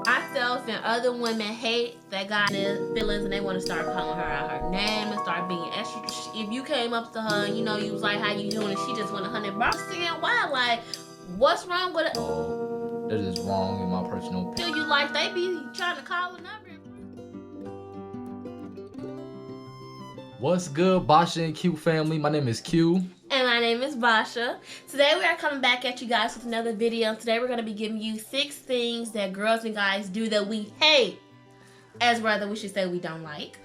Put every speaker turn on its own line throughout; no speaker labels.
Myself and other women hate that guy feelings, and they want to start calling her out her name and start being extra. If you came up to her and you know you was like, "How you doing?" and she just went 100 bucks, saying, "Why? Like, what's wrong with it?"
That is wrong in my personal opinion.
Feel you like they be trying to call a number.
What's good, Basha and Q family? My name is Q.
And my name is Basha. Today we are coming back at you guys with another video. Today we're going to be giving you 6 things that girls and guys do that we hate. As rather, we should say we don't like.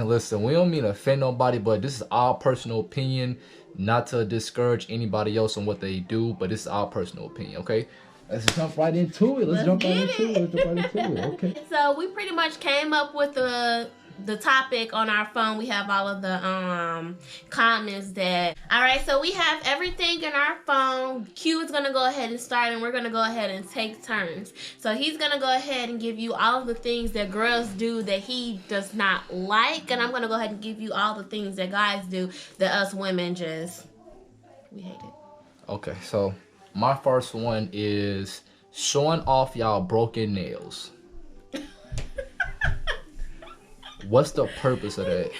Listen, we don't mean to offend nobody, but this is our personal opinion. Not to discourage anybody else on what they do, but this is our personal opinion, okay? Let's jump right into it. Let's jump right into it, okay?
So we pretty much came up with the topic on our phone. We have all of the comments that. Alright, so we have everything in our phone. Q is gonna go ahead and start, and we're gonna go ahead and take turns. So he's gonna go ahead and give you all of the things that girls do that he does not like, and I'm gonna go ahead and give you all the things that guys do that us women just we hate it.
Okay, so my first one is showing off y'all broken nails. What's the purpose of that?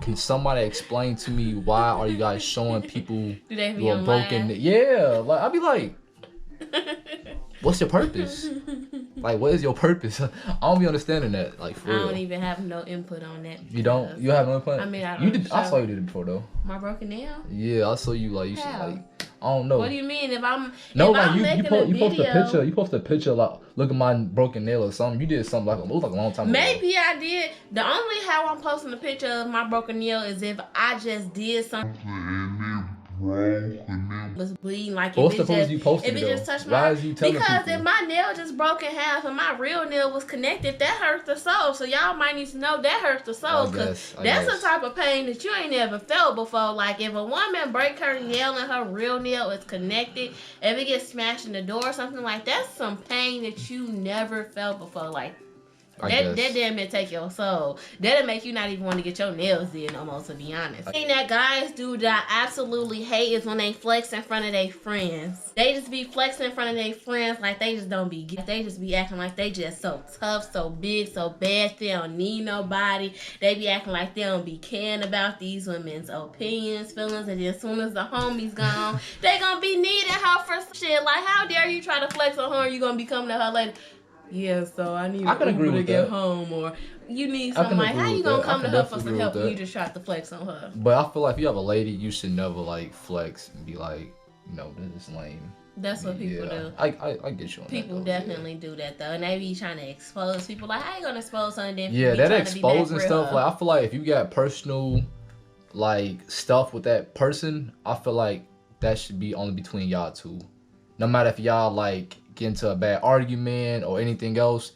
Can somebody explain to me why are you guys showing people your broken nails? Yeah, like I'd be like, what's your purpose? Like, what is your purpose? I don't be understanding that. Like, for real.
I don't even have no input on that.
You don't? You have no input?
I mean, I don't.
You did. I saw you did it before though.
My broken nail?
Yeah, I saw you like you should like. I don't know.
What do you mean? If I'm
no,
if
like
I'm
you post a picture. You post a picture like look at my broken nail or something. You did something like it was like a long time ago.
Maybe I did. The only how I'm posting a picture of my broken nail is if I just did something. Was bleeding like
what's the pose you posted?
If it just touched
why
my
is you telling
because
people?
If my nail just broke in half and my real nail was connected, that hurts the soul. So y'all might need to know that hurts the soul, because that's the type of pain that you ain't never felt before. Like if a woman break her nail and her real nail is connected, if it gets smashed in the door or something like that's some pain that you never felt before. Like that damn it take your soul. That'll make you not even want to get your nails in almost, to be honest. The thing that guys do that I absolutely hate is when they flex in front of their friends. They just be flexing in front of their friends like they just don't be, they just be acting like they just so tough, so big, so bad, they don't need nobody. They be acting like they don't be caring about these women's opinions, feelings, and then as soon as the homie's gone, they gonna be needing her for shit. Like, how dare you try to flex on her, you gonna be coming to her later. Yeah, so I need Uber to get home, or you need something. Like, how you gonna come to her for some help and you just try to flex on her?
But I feel like if you have a lady, you should never like flex and be like, no, this is lame.
That's what people do.
I get you on
people
that,
definitely do that though, and they be trying to expose people. Like, how you gonna expose something?
Yeah, that exposing stuff. Like, I feel like if you got personal like stuff with that person, I feel like that should be only between y'all two. No matter if y'all like get into a bad argument or anything else,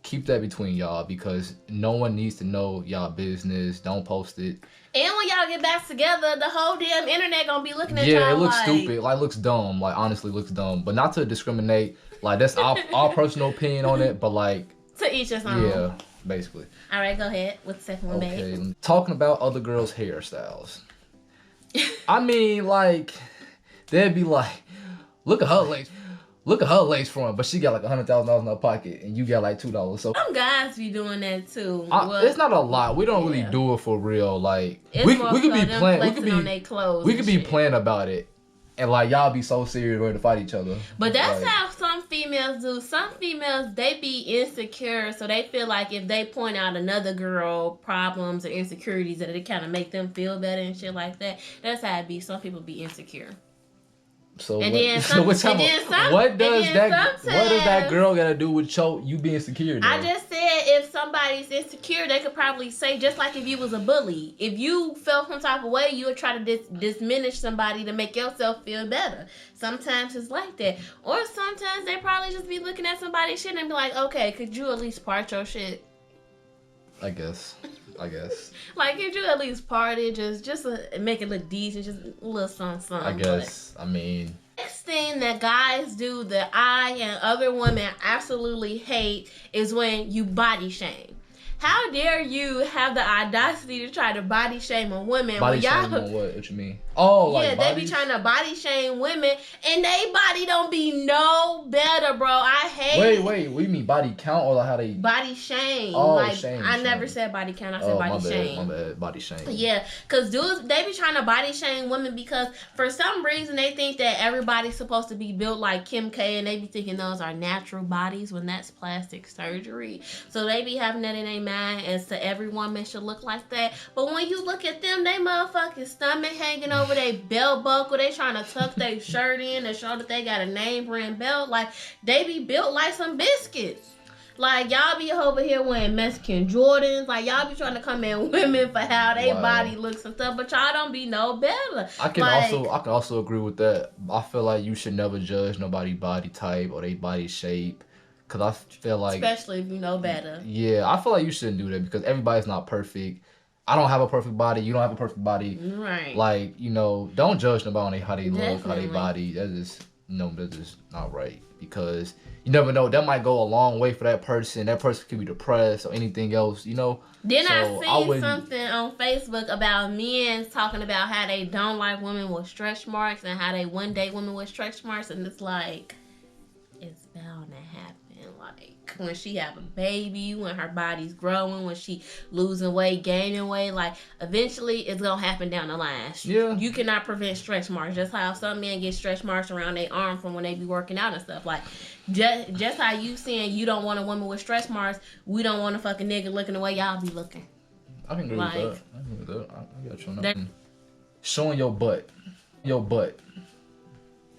keep that between y'all, because no one needs to know y'all business. Don't post it.
And when y'all get back together, the whole damn internet gonna be looking at y'all.
Yeah, it looks stupid. Like, looks dumb. Like, honestly, looks dumb. But not to discriminate. Like, that's our personal opinion on it. But like,
to each his own.
Yeah, basically.
All right, go ahead. What's the second one, babe?
Okay, talking about other girls' hairstyles. I mean, like, they'd be like, look at her legs. Look at her lace front, but she got like $100,000 in her pocket, and you got like $2. So
some guys be doing that too.
It's not a lot. We don't really do it for real. Like we could be playing. We could be playing about it, and like y'all be so serious ready to fight each other.
But that's like, how some females do. Some females, they be insecure, so they feel like if they point out another girl problems or insecurities, that it kind of make them feel better and shit like that. That's how it be. Some people be insecure.
So what does that girl gotta do with you being secure? Though?
I just said if somebody's insecure, they could probably say, just like if you was a bully, if you felt some type of way, you would try to diminish somebody to make yourself feel better. Sometimes it's like that, or sometimes they probably just be looking at somebody's shit and be like, okay, could you at least part your shit?
I guess.
Like, could you at least part it, just make it look decent, just a little something.
I guess. I mean,
next thing that guys do that I and other women absolutely hate is when you body shame. How dare you have the audacity to try to body shame a woman?
Body shame on what? What you mean? Oh, like
yeah, they be trying to body shame women, and they body don't be no better bro. I hate.
Wait. What do you mean body count or like how they
body shame?
Oh,
like
shame.
I never said body count. I said body shame.
My bad. Body shame.
Yeah, because dudes, they be trying to body shame women because for some reason they think that everybody's supposed to be built like Kim K, and they be thinking those are natural bodies when that's plastic surgery. So they be having that in their mind as to every woman should look like that. But when you look at them, they motherfucking stomach hanging over their belt buckle. They trying to tuck their shirt in to show that they got a name brand belt. Like, they be built like some biscuits. Like, y'all be over here wearing Mexican Jordans. Like, y'all be trying to come at women for how they body looks and stuff, but y'all don't be no better.
I can also agree with that. I feel like you should never judge nobody's body type or their body shape. Because I feel like...
especially if you know better.
Yeah, I feel like you shouldn't do that because everybody's not perfect. I don't have a perfect body. You don't have a perfect body.
Right.
Like, you know, don't judge nobody how they look, how they body. That's just not right. Because you never know. That might go a long way for that person. That person could be depressed or anything else, you know?
Then I seen something on Facebook about men talking about how they don't like women with stretch marks and how they one date women with stretch marks. And it's like, it's bound to happen. Like, when she have a baby, when her body's growing, when she losing weight, gaining weight, like, eventually it's gonna happen down the line.
Yeah.
You cannot prevent stretch marks. Just how some men get stretch marks around their arm from when they be working out and stuff. Like, just how you saying you don't want a woman with stretch marks, we don't want a fucking nigga looking the way y'all be looking.
I can agree with that. I got you on that. Showing your butt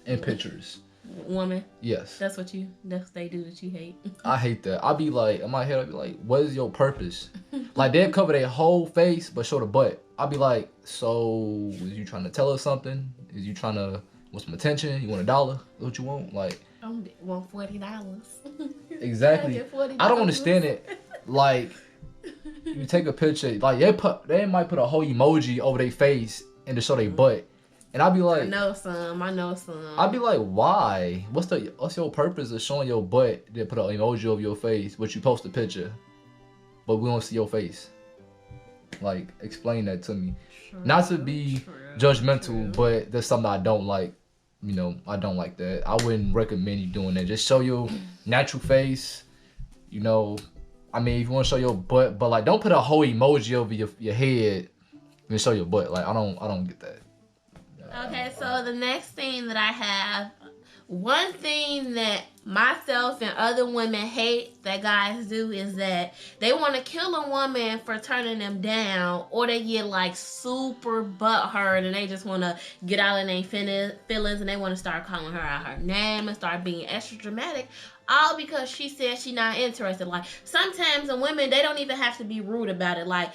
in pictures.
Woman.
Yes.
That's what they do that you hate.
I hate that. I be like, in my head, I be like, what is your purpose? Like, they'll cover their whole face, but show the butt. I be like, so, is you trying to tell us something? Is you trying to want some attention? You want $1? What you want? Like,
I want $40.
Exactly. I don't understand it. Like, you take a picture, like, they might put a whole emoji over their face and to show their butt. And I'd be like,
I know some.
I'd be like, why? What's your purpose of showing your butt? Then put an emoji over your face, but you post a picture, but we don't see your face. Like, explain that to me. Not to be judgmental, but there's something I don't like. You know, I don't like that. I wouldn't recommend you doing that. Just show your natural face. You know, I mean, if you want to show your butt, but like, don't put a whole emoji over your head and show your butt. Like, I don't get that.
Okay, so the next thing that I have, one thing that myself and other women hate that guys do is that they want to kill a woman for turning them down, or they get like super butthurt and they just want to get out of their feelings and they want to start calling her out her name and start being extra dramatic. All because she said she's not interested. Like, sometimes in women, they don't even have to be rude about it. Like,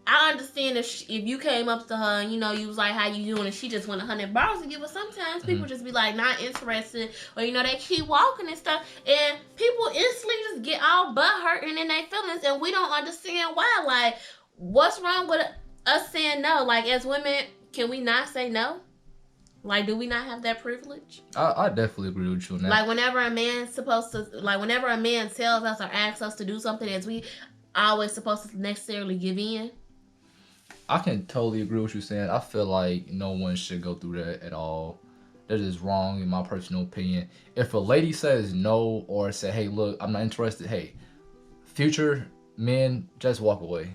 I understand if you came up to her and, you know, you was like, how you doing? And she just went $100 to give. But sometimes people just be like, not interested. Or, you know, they keep walking and stuff. And people instantly just get all butthurt and in their feelings. And we don't understand why. Like, what's wrong with us saying no? Like, as women, can we not say no? Like, do we not have that privilege?
I definitely agree with you on that.
Like, whenever a man tells us or asks us to do something, as we always supposed to necessarily give in?
I can totally agree with you saying. I feel like no one should go through that at all. That is wrong in my personal opinion. If a lady says no or say, hey, look, I'm not interested, hey, future men, just walk away.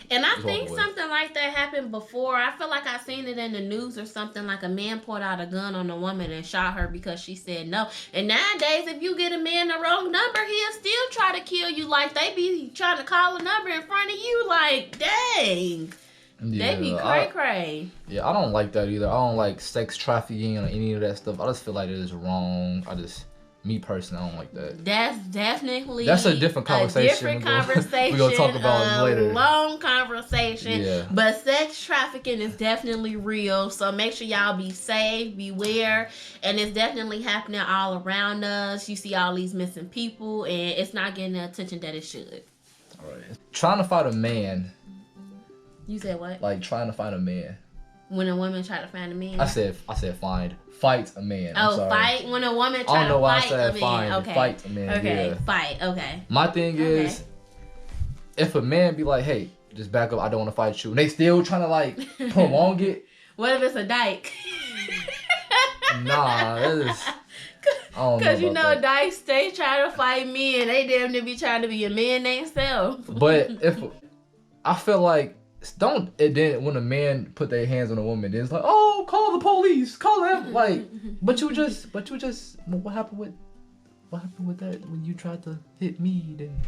And I think something like that happened before. I feel like I seen it in the news or something, like a man pulled out a gun on a woman and shot her because she said no. And nowadays, if you get a man the wrong number, he'll still try to kill you. Like, they be trying to call a number in front of you. Like, dang. Yeah, they be cray-cray.
Yeah, I don't like that either. I don't like sex trafficking or any of that stuff. I just feel like it is wrong. Me personally, I don't like that.
That's
a different conversation. We're going to talk about it later.
A long conversation.
Yeah.
But sex trafficking is definitely real. So make sure y'all be safe, beware. And it's definitely happening all around us. You see all these missing people, and it's not getting the attention that it should.
All right. Trying to find a man.
You said what?
Like, trying to find a man.
When a woman try to find a man?
I said fight a man.
Fight? When a woman try to fight a man. Okay.
Fight a man.
Okay,
yeah.
Fight. Okay.
My thing is, if a man be like, hey, just back up, I don't want to fight you, and they still trying to, like, prolong it.
What if it's a dyke?
Nah, that is...
Because you know, Dice stay trying to fight men. They damn near be trying to be a man themselves.
But if I feel like and then when a man put their hands on a woman, it's like, oh, call the police, call them. Like, but you just, what happened with that when you tried to hit me? Then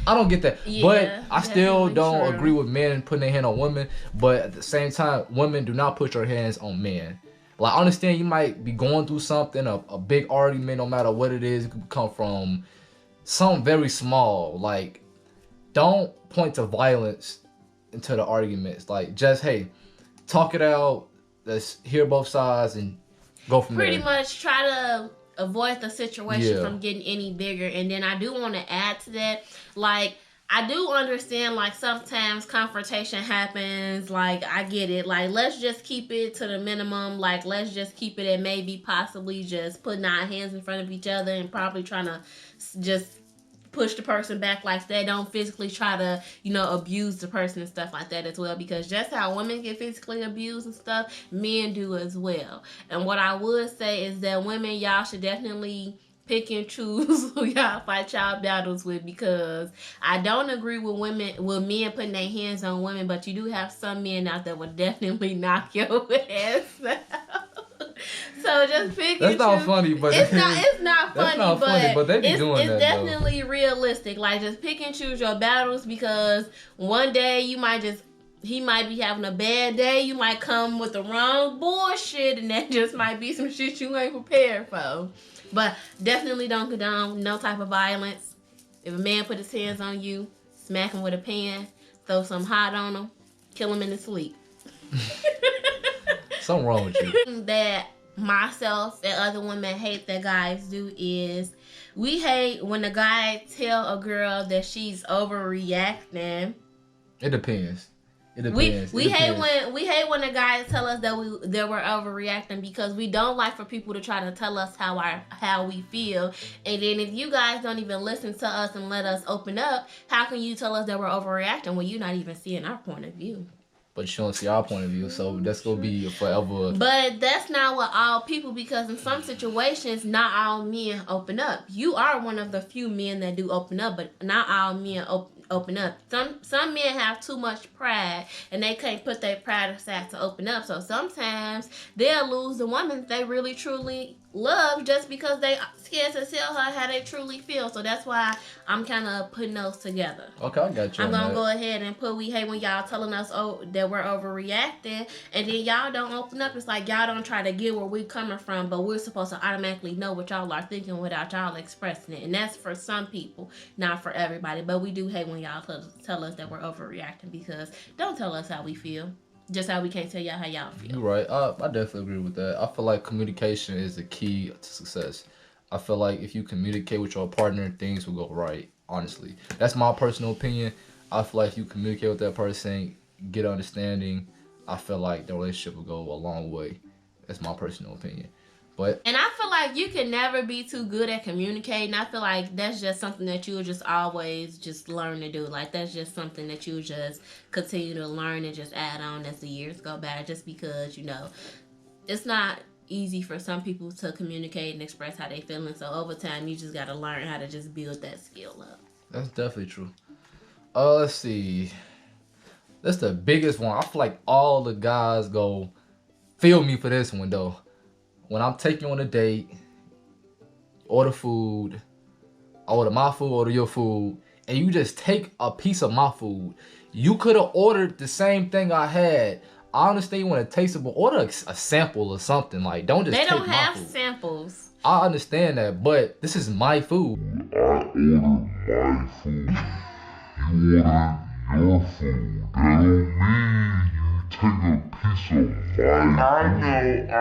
I don't get that.
Yeah,
but I still don't agree with men putting their hand on women. But at the same time, women do not put your hands on men. Like, I understand you might be going through something, a big argument, no matter what it is. It could come from something very small. Like, don't point to violence into the arguments. Like, just, hey, talk it out. Let's hear both sides and go from there.
Pretty much try to avoid the situation from getting any bigger. And then I do want to add to that, like, I do understand, like, sometimes confrontation happens. Like, I get it. Like, let's just keep it to the minimum. Like, let's just keep it at maybe possibly just putting our hands in front of each other and probably trying to just push the person back. Like, they don't physically try to, you know, abuse the person and stuff like that as well. Because just how women get physically abused and stuff, men do as well. And what I would say is that women, y'all should definitely pick and choose who y'all fight y'all battles with, because I don't agree with men putting their hands on women, but you do have some men out there will definitely knock your ass out. So just pick and choose. That's
not funny, but
it's not funny,
but they be doing that.
It's definitely realistic. Like, just pick and choose your battles, because one day he might be having a bad day. You might come with the wrong bullshit, and that just might be some shit you ain't prepared for. But definitely don't condone no type of violence. If a man put his hands on you, smack him with a pan, throw some hot on him, kill him in his sleep.
Something wrong with you.
That myself and other women hate that guys do is we hate when a guy tell a girl that she's overreacting.
It depends.
We hate when the guys tell us that we're overreacting, because we don't like for people to try to tell us how we feel. And then if you guys don't even listen to us and let us open up, how can you tell us that we're overreacting when you're not even seeing our point of view?
But you don't see our point of view, so that's gonna be forever.
But that's not with all people, because in some situations, not all men open up. You are one of the few men that do open up, but not all men open up. Some men have too much pride, and they can't put their pride aside to open up. So sometimes they'll lose the woman they really truly love just because they scared to tell her how they truly feel. So that's why I'm kind of putting those together.
Okay, I got you.
I'm gonna go ahead and put we hate when y'all telling us that we're overreacting, and then y'all don't open up. It's like y'all don't try to get where we coming from, but we're supposed to automatically know what y'all are thinking without y'all expressing it. And that's for some people, not for everybody. But we do hate when y'all tell us that we're overreacting, because don't tell us how we feel. Just how we can't tell y'all how y'all feel.
You're right. I definitely agree with that. I feel like communication is the key to success. I feel like if you communicate with your partner, things will go right. Honestly, that's my personal opinion. I feel like if you communicate with that person, get understanding, I feel like the relationship will go a long way. That's my personal opinion. And
I feel like you can never be too good at communicating. I feel like that's just something that you'll just always just learn to do. Like, that's just something that you just continue to learn and just add on as the years go by. Just because, you know, it's not easy for some people to communicate and express how they feeling. So over time, you just got to learn how to just build that skill up.
That's definitely true. Let's see. That's the biggest one. I feel like all the guys go feel me for this one, though. When I'm taking you on a date, order food, I order my food, order your food, and you just take a piece of my food. You could have ordered the same thing I had. I understand you want to taste it, but order a sample or something. Like, don't just take my food. They don't have
samples.
I understand that, but this is my food.
I ordered my food. You ordered your food. That don't mean you take a piece of my food.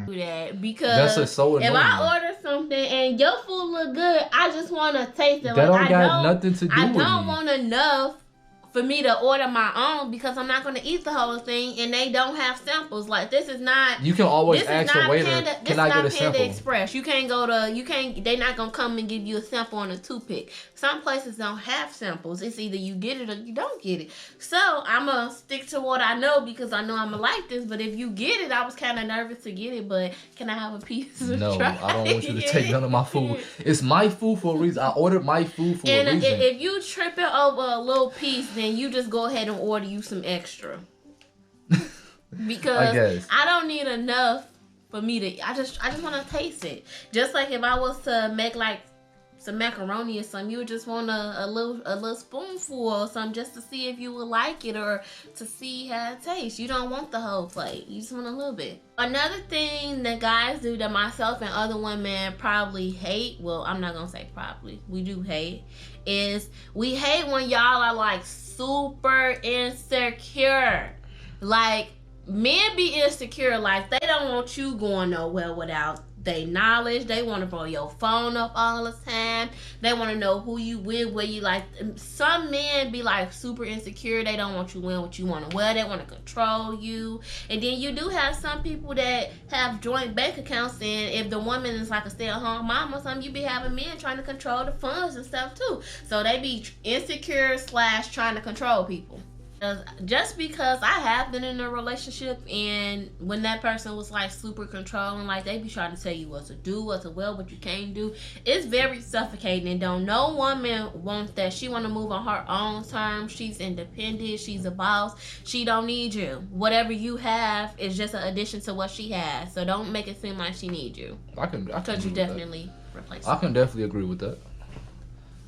Do that, because
that's so annoying.
If I order something and your food look good, I just want to taste it.
That don't got nothing to do with it.
I don't want enough for me to order my own because I'm not going to eat the whole thing and they don't have samples. Like, this is not...
You can always ask the waiter, can I get a sample?
Panda Express. You can't go to... They're not going to come and give you a sample on a toothpick. Some places don't have samples. It's either you get it or you don't get it. So, I'm going to stick to what I know because I know I'm going to like this. But if you get it, I was kind of nervous to get it. But can I have a piece of
No, I don't want you to take none of my food. It's my food for a reason. I ordered my food for a reason.
And if you tripping over a little piece, then you just go ahead and order you some extra. Because I don't need enough for me to... I just want to taste it. Just like if I was to make like some macaroni or something, you would just want a little spoonful or something just to see if you would like it or to see how it tastes. You don't want the whole plate. You just want a little bit. Another thing that guys do that myself and other women probably hate, well, I'm not going to say probably, we do hate, is we hate when y'all are like super insecure. Like, men be insecure, like they don't want you going nowhere without they knowledge. They want to blow your phone up all the time. They want to know who you with, where you like. Some men be like super insecure. They don't want you wearing what you want to wear. They want to control you. And then you do have some people that have joint bank accounts, and if the woman is like a stay-at-home mom or something, you be having men trying to control the funds and stuff too. So they be insecure / trying to control people. Just because I have been in a relationship and when that person was like super controlling, like they be trying to tell you what to do, what to wear, what you can't do, it's very suffocating. And don't no woman wants that. She want to move on her own terms. She's independent. She's a boss. She don't need you. Whatever you have is just an addition to what she has. So don't make it seem like she needs you.
I can
because you definitely replace her.
I can definitely agree with that.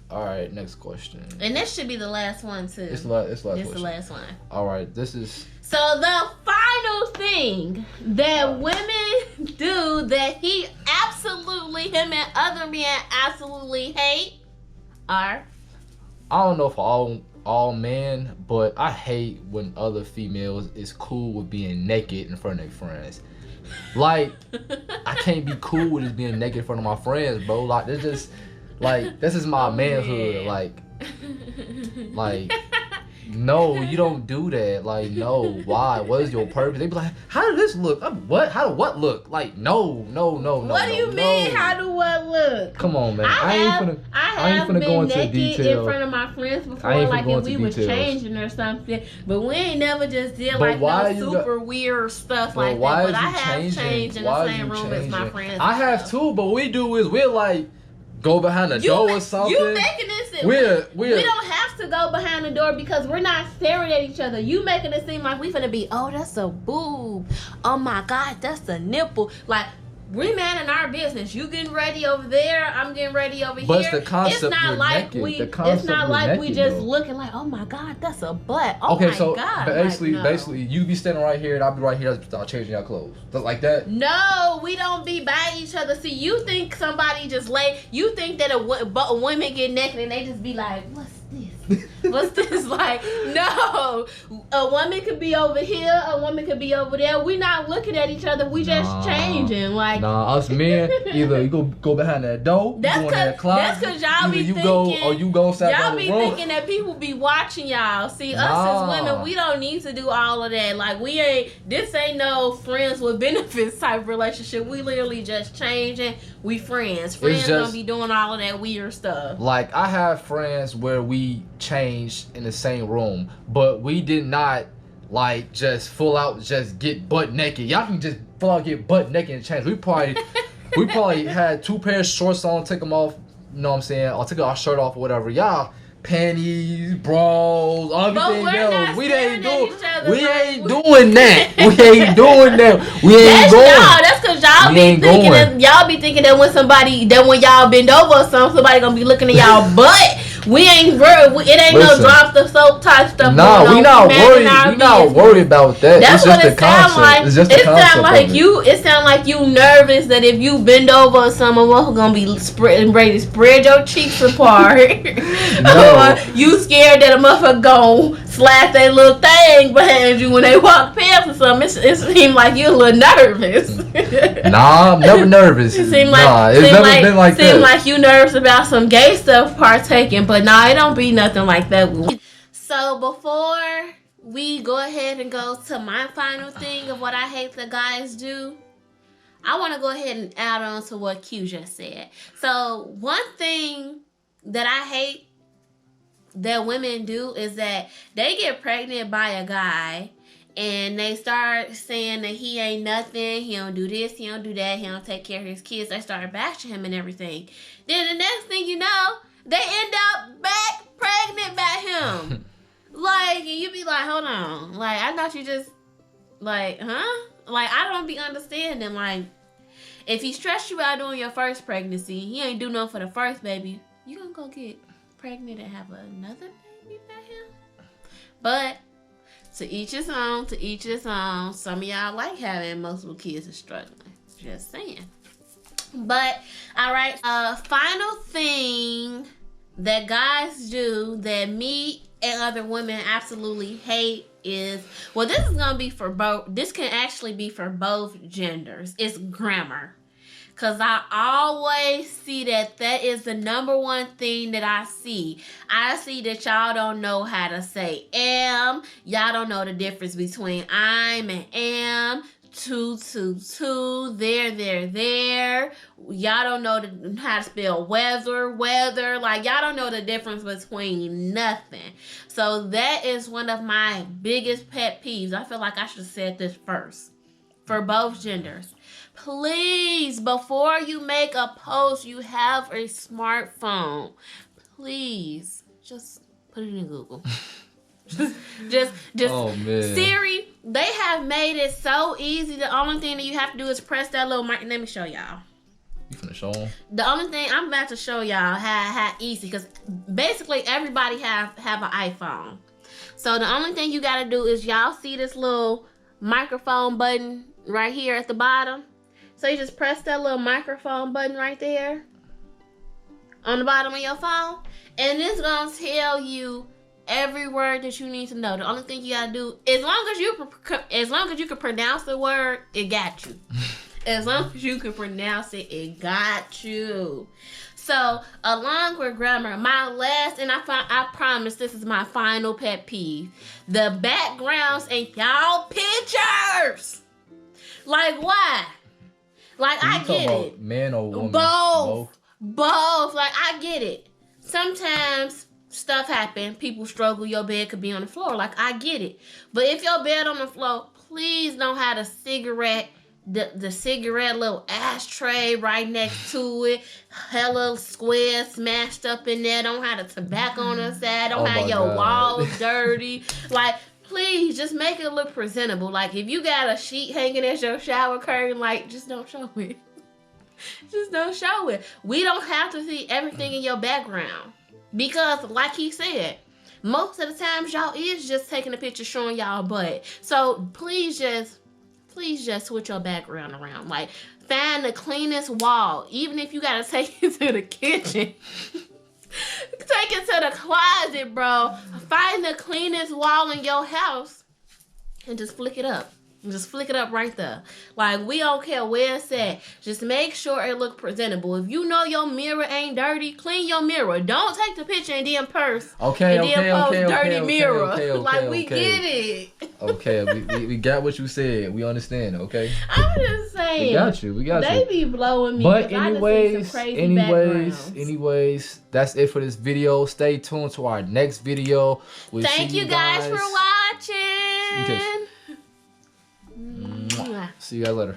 All right, next question.
And this should be the last one too.
It's the last one. All right, this is...
So the final thing that women do that him and other men absolutely hate are...
I don't know if all men, but I hate when other females is cool with being naked in front of their friends. Like, I can't be cool with just being naked in front of my friends, bro. Like, it's just... Like, this is my manhood. Like, no, you don't do that. Like, no, why? What is your purpose? They be like, how did this look? What? How do what look? Like, no.
What do you mean? How do what look?
Come on, man. I ain't finna go into detail.
In front of my friends before, like if we was changing or something. But we ain't never just did like no super weird stuff like that. But I have changed in the same room as my friends.
I have too, but what we do is we're like, go behind the door or something.
You making this... We don't have to go behind the door because we're not staring at each other. You making it seem like we finna be, oh, that's a boob. Oh my God, that's a nipple. Like, we man in our business. You getting ready over there. I'm getting ready over here.
But it's the concept.
It's not like we just looking like, oh my God, that's a butt. Oh okay, my
so
God.
Basically, you be standing right here and I'll be right here. I'll start changing your clothes. Just like that.
No, we don't be by each other. See, you think somebody just you think that a women get naked and they just be like, what's this? What's this? Like, no. A woman could be over here. A woman could be over there. We not looking at each other. We just changing. Like,
us men, either you go behind that door,
that's because y'all be thinking.
You go outside.
Y'all be thinking that people be watching y'all. See, us as women, we don't need to do all of that. Like, this ain't no friends with benefits type relationship. We literally just changing. We friends. Friends don't be doing all of that weird stuff.
Like, I have friends where we changed in the same room, but we did not like just full out just get butt naked. Y'all can just full out get butt naked and change. We probably had 2 pairs of shorts on, take them off, you know what I'm saying, or take our shirt off or whatever. Y'all panties, bras, everything else. We ain't doing that. We ain't doing that. We ain't going.
No, that's because y'all be thinking that when y'all bend over or somebody gonna be looking at y'all butt. We ain't worried. It ain't no drop the soap type stuff.
No, we not worried. We not worried about that.
That's
what it sounds like.
It sound like you nervous that if you bend over or something, we're gonna be ready to spread your cheeks apart. No. You scared that a motherfucker gon' slap that little thing behind you when they walk past or something. It seemed like you a little nervous.
Nah, I'm never nervous.
It's never been like that. Seemed like you nervous about some gay stuff partaking, but nah, it don't be nothing like that. So before we go ahead and go to my final thing of what I hate that guys do, I want to go ahead and add on to what Q just said. So one thing that I hate that women do is that they get pregnant by a guy and they start saying that he ain't nothing, he don't do this, he don't do that, he don't take care of his kids. They start bashing him and everything. Then the next thing you know, they end up back pregnant by him. Like, and you be like, hold on. Like, I thought you just, like, huh? Like, I don't be understanding. Like, if he stressed you out during your first pregnancy, he ain't do nothing for the first baby, you gonna go get pregnant and have another baby by him? But to each his own, to each his own. Some of y'all like having multiple kids and struggling. Just saying. But, alright, final thing that guys do that me and other women absolutely hate is, well, this is going to be for both, this can actually be for both genders. It's grammar. Because I always see that is the number one thing that I see. I see that y'all don't know how to say am. Y'all don't know the difference between I'm and am. To, there. Y'all don't know how to spell weather. Like, y'all don't know the difference between nothing. So that is one of my biggest pet peeves. I feel like I should have said this first. For both genders. Please, before you make a post, you have a smartphone. Please, just put it in Google. just
oh, man.
Siri, they have made it so easy. The only thing that you have to do is press that little mic. Let me show y'all.
You finna show them?
The only thing I'm about to show y'all how easy, because basically everybody have an iPhone. So the only thing you gotta do is, y'all see this little microphone button right here at the bottom? So you just press that little microphone button right there on the bottom of your phone, and it's gonna tell you every word that you need to know. The only thing you gotta do, as long as you can pronounce the word, it got you. As long as you can pronounce it, it got you. So, along with grammar, my last, and I promise this is my final pet peeve, the backgrounds and y'all pictures. Like, why? Like, I get it.
Man or woman?
Both. Like, I get it. Sometimes stuff happen. People struggle. Your bed could be on the floor. Like, I get it. But if your bed on the floor, please don't have the cigarette little ashtray right next to it. Hella square smashed up in there. Don't have the tobacco on the side. Don't have your walls dirty. Like, please, just make it look presentable. Like, if you got a sheet hanging as your shower curtain, like, just don't show it. Just don't show it. We don't have to see everything in your background. Because, like he said, most of the times y'all is just taking a picture showing y'all butt. So, please just switch your background around. Like, find the cleanest wall. Even if you got to take it to the kitchen. Take it to the closet, bro. Find the cleanest wall in your house and just flick it up. Just flick it up right there. Like, we don't care where it's at. Just make sure it look presentable. If you know your mirror ain't dirty, clean your mirror. Don't take the picture and then post dirty mirror. Like, we get it.
Okay, we got what you said. We understand, okay?
I'm just saying.
We got you.
They be blowing me.
But anyways, that's it for this video. Stay tuned to our next video.
Thank you guys for watching.
See you guys later.